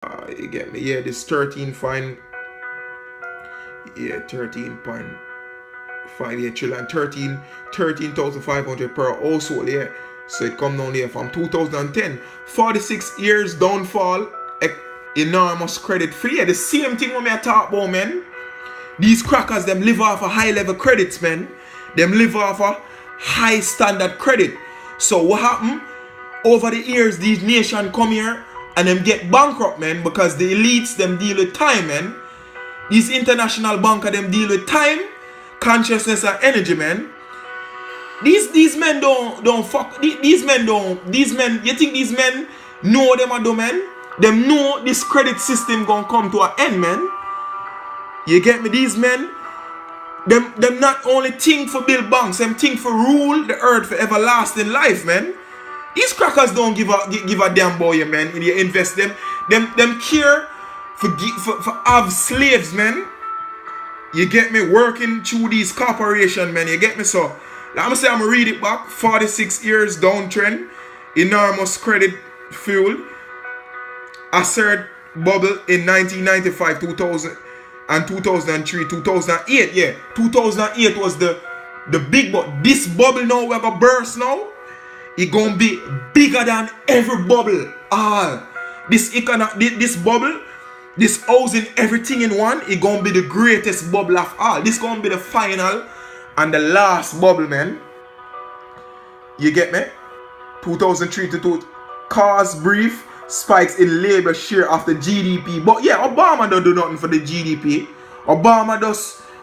You get me? Yeah, this 13 fine. Yeah, 13.58 trillion, 13,500 per household. Yeah, so it come down here from 2010. 46 years downfall. Enormous credit free. Yeah, the same thing when I talk about, man. These crackers, them live off of high level credits, man. Them live off of high standard credit. So what happened? Over the years, these nations come here and them get bankrupt, man, because the elites, them deal with time, man. These international bankers, them deal with time, consciousness, and energy, man. These men don't fuck. These men, you think these men know them are do, man? Them know this credit system gonna come to an end, man. You get me? These men, them not only think for build banks, them think for rule the earth for everlasting life, man. These crackers don't give a damn boy, man. You invest them care for have slaves, man. You get me? Working through these corporations, man. You get me? So I'm gonna say, I'm gonna read it back. 46 years downtrend, enormous credit fuel, assert bubble in 1995, 2000 and 2003, 2008. Yeah, 2008 was the big bubble. This bubble now we're gonna burst now. It gonna be bigger than every bubble. This bubble, this housing everything in one, it gonna be the greatest bubble of all. This gonna be the final and the last bubble, man. You get me? 2003 to 2 cause brief spikes in labor share of the GDP. But yeah, Obama don't do nothing for the GDP. Obama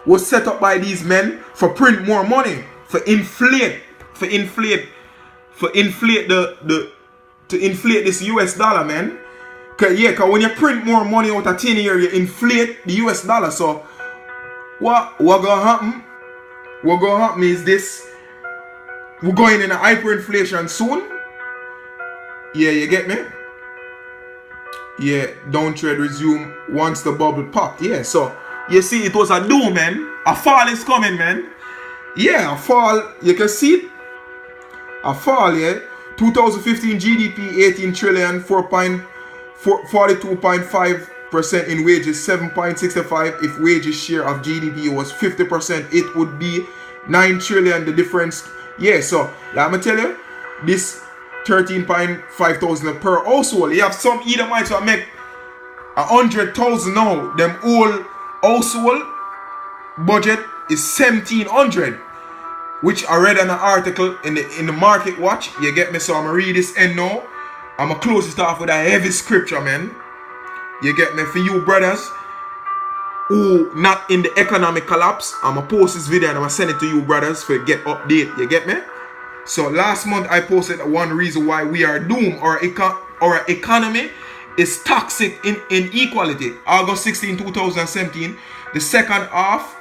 was set up by these men for print more money, for inflate this US dollar, man. Cause when you print more money out of 10 year, you inflate the US dollar. So what gonna happen? What gonna happen is this: we're going in a hyperinflation soon. Yeah, you get me? Yeah, downtrend resume once the bubble popped. Yeah, so you see, it was a doom, man. A fall is coming, man. Yeah, a fall. You can see it. A fall, yeah. 2015 GDP 18 trillion, 42.5% in wages, 7.65. If wages share of GDP was 50%, it would be 9 trillion. The difference, yeah. So let me tell you, this 13.5 thousand per household. You have some Edomites that make 100,000 now. Them whole household budget is 1,700, which I read an article in the Market Watch. You get me? So I'm gonna read this end now. I'm gonna close it off with a heavy scripture, man. You get me? For you brothers who not in the economic collapse, I'm gonna post this video and I'm gonna send it to you brothers for get update. You get me? So last month I posted one reason why we are doomed. Our economy is toxic in inequality. August 16, 2017. The second half,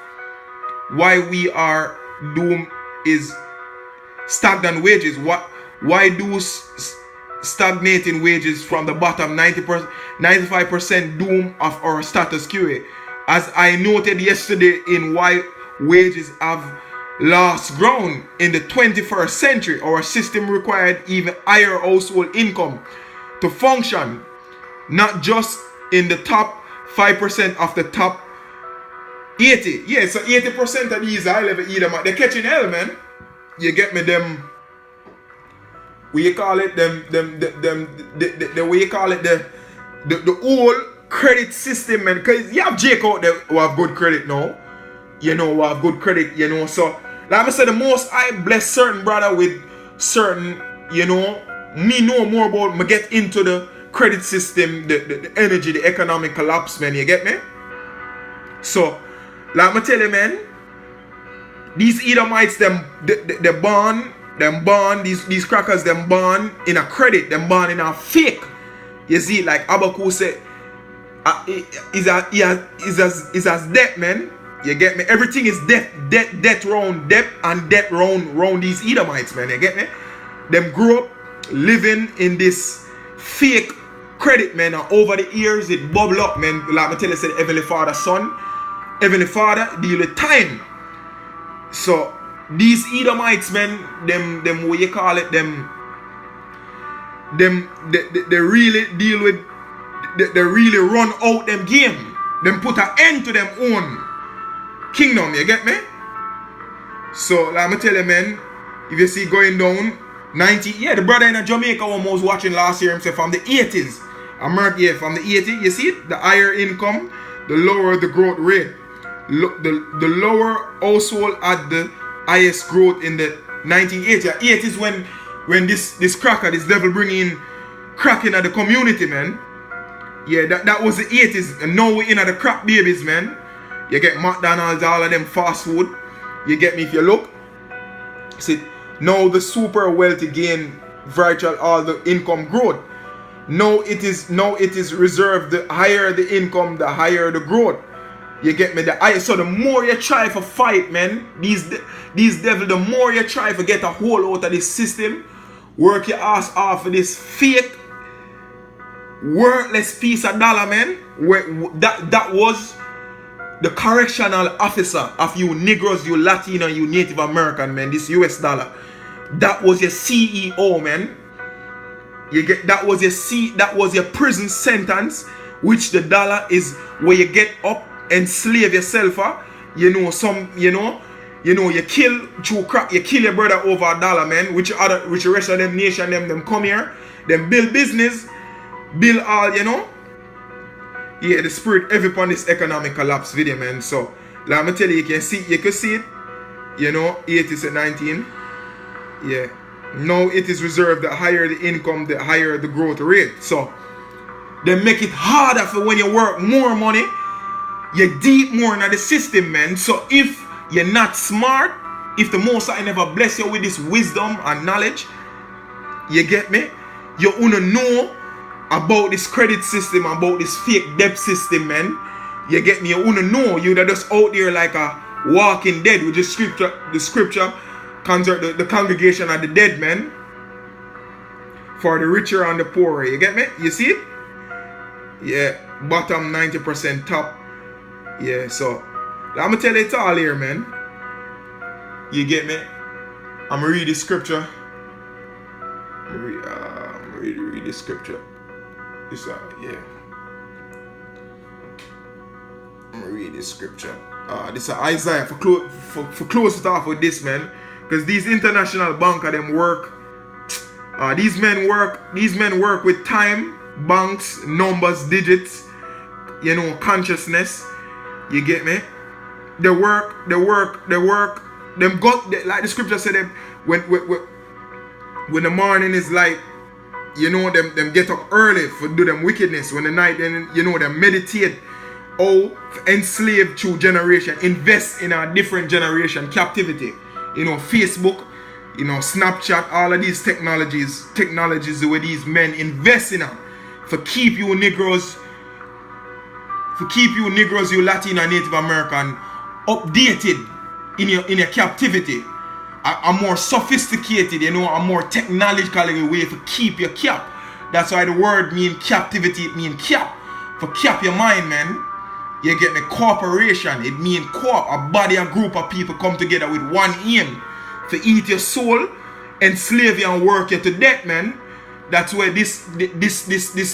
why we are doomed is stagnant wages. Why do stagnating wages from the bottom? 95% doom of our status quo. As I noted yesterday in why wages have lost ground in the 21st century, our system required even higher household income to function, not just in the top 5% of the top 80. Yeah, so 80% of these high level Edomite, they're catching hell, man. You get me? Them, what you call it? The way you call it, the whole credit system, man. Because you have Jake out there who have good credit now. You know, who have good credit, you know. So like I said, the most I bless certain brother with certain, you know, me know more about me get into the credit system, the energy, the economic collapse, man. You get me? So, like me tell you, man, these Edomites, they born, these crackers, them born in a credit, them born in a fake. You see, like Abaku said, is as debt, man. You get me? Everything is debt round these Edomites, man. You get me? Them grew up living in this fake credit, man. And over the years, it bubble up, man. Like I tell you, said Heavenly Father, Son. Heavenly Father deal with time. So these Edomites, man, them what you call it, they really deal with they really run out them game. Them put an end to them own kingdom, you get me? So, let me tell you, man, if you see going down, 90, yeah, the brother in Jamaica was watching last year himself from the 80s. America, yeah, from the 80s, you see it? The higher income, the lower the growth rate. The lower household had the highest growth in the 1980s. 80s when this cracker, this devil bringing cracking at the community, man. Yeah, that was the 80s. And now we're in at the crack babies, man. You get McDonald's, all of them fast food. You get me? If you look, see, now the super wealthy gain virtual all the income growth. Now it is reserved. The higher the income, the higher the growth. You get me? So the more you try for fight, man, these devil, the more you try to get a hole out of this system, work your ass off for this fake, worthless piece of dollar, man. That was the correctional officer of you Negroes, you Latino, you Native American, man. This US dollar, that was your CEO, man. You get that was your prison sentence, which the dollar is where you get up, enslave yourself. You kill through crack, you kill your brother over a dollar, man. Which the rest of them nation them come here, them build business, build all, Yeah, the spirit heavy upon this economic collapse video, man. So let me tell you, you can see it. 80s and 19. Yeah. Now it is reserved. The higher the income, the higher the growth rate. So they make it harder for when you work more money, you deep more into the system, man. So if you're not smart, if the Most High never bless you with this wisdom and knowledge, you get me? You wanna know about this credit system, about this fake debt system, man. You get me? You wanna know, you that just out there like a walking dead with the scripture conjure the congregation of the dead, man. For the richer and the poorer. You get me? You see it? Yeah. Bottom 90%, top. Yeah, so I'm gonna tell you it all here, man. You get me? I'm gonna read the scripture. Read the scripture. This yeah. I'm gonna read this scripture. This is Isaiah. For close it off with this, man, because these international banker them work. These men work with time, banks, numbers, digits. Consciousness. You get me? They work. Them got like the scripture said. Them when the morning is like, them get up early for do them wickedness. When the night, then them meditate. Enslaved to generation, invest in a different generation captivity. Facebook, Snapchat, all of these technologies where these men invest in them for keep you Negroes, you Latino and Native American updated in your captivity. A more sophisticated, a more technological way to keep your cap. That's why the word mean captivity, it mean cap. For cap your mind, man. You get me? Corporation, it mean co-op, a body, a group of people come together with one aim to eat your soul, enslave you and work you to death, man. That's where this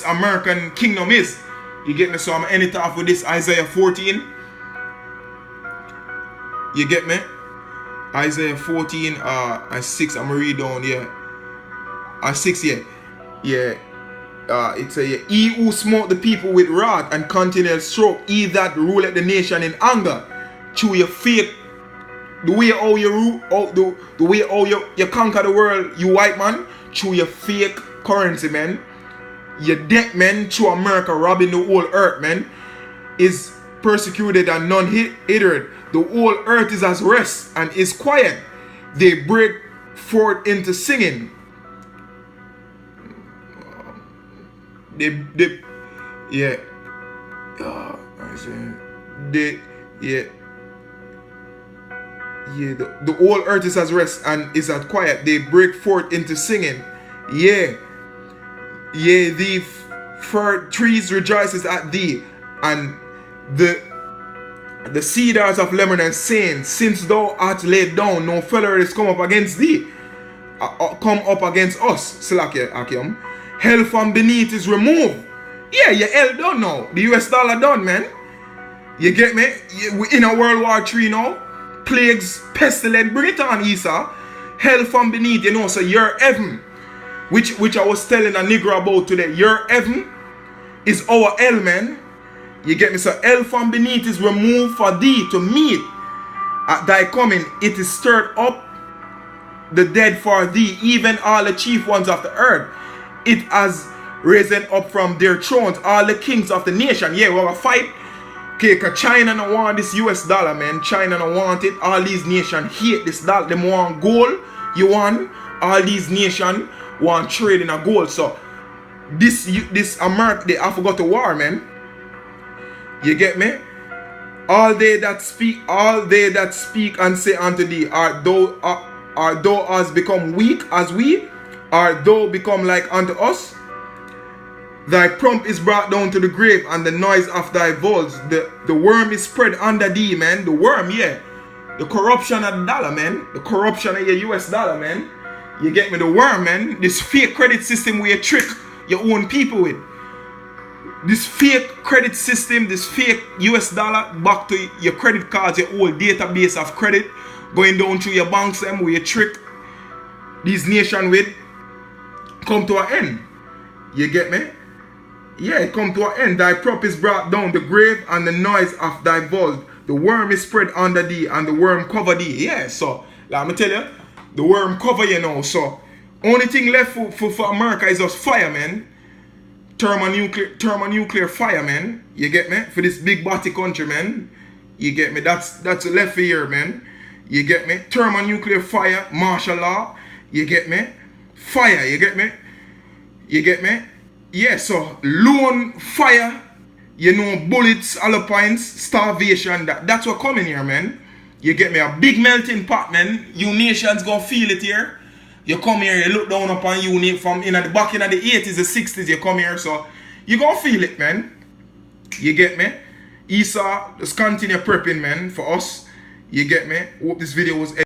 American kingdom is. You get me? So I'm ending it off with this Isaiah 14. You get me? Isaiah 14 and 6. I'm gonna read down, yeah. 6, yeah. Yeah. It's he who smote the people with wrath and continual stroke, he that ruleth the nation in anger. Through your fake, the way how you rule, the way how you conquer the world, you white man, through your fake currency, man. Your debt, man, through America robbing the whole earth, man, is persecuted and none hindered. The whole earth is as rest and is quiet. They break forth into singing. The whole earth is as rest and is at quiet. They break forth into singing. The fir trees rejoices at thee, and the cedars of Lebanon saying, since thou art laid down, no fellow is come up against thee, come up against us. Slakia Akim. Hell from beneath is removed. Yeah, your L done now. The US dollar done, man. You get me? We in a World War III now. Plagues, pestilence, bring it on, Esau. Hell from beneath, you know. So your heaven, which I was telling a nigger about today. Your heaven is our hell, man. You get me? So hell from beneath is removed for thee to meet. At thy coming, it is stirred up the dead for thee, even all the chief ones of the earth. It has risen up from their thrones, all the kings of the nation. Yeah, we have a fight. Okay, because China don't want this US dollar, man. China don't want it. All these nations hate this dollar. They want gold. You want? All these nations want trade in a gold. So, this America, they have to go to war, man. You get me? All they that speak and say unto thee, art thou has become weak as we? Art thou become like unto us? Thy prump is brought down to the grave, and the noise of thy voice, the worm is spread under thee, man. The worm, yeah. The corruption of the dollar, man. The corruption of your US dollar, man. You get me? The worm, man. This fake credit system where you trick your own people with. This fake credit system, this fake US dollar back to your credit cards, your old database of credit, going down through your banks, them where you trick these nations with, come to an end. You get me? Yeah, it come to an end. Thy prop is brought down, the grave, and the noise of thy voice. The worm is spread under thee, and the worm cover thee. Yeah, so, let me tell you, the worm cover you now. So, only thing left for America is just fire, man. Thermonuclear fire, man. You get me? For this big body country, man. You get me? That's left for here, man. You get me? Thermonuclear fire, martial law. You get me? Fire, you get me? You get me? Yeah, so lone fire, you know, bullets, alpines, starvation, that's what coming here, man. You get me? A big melting pot, man. You nations gonna feel it here. You come here, you look down upon you from in the back in the 80s, the 60s, you come here, so you gonna feel it, man. You get me? Esau, just continue prepping, man, for us. You get me? Hope this video was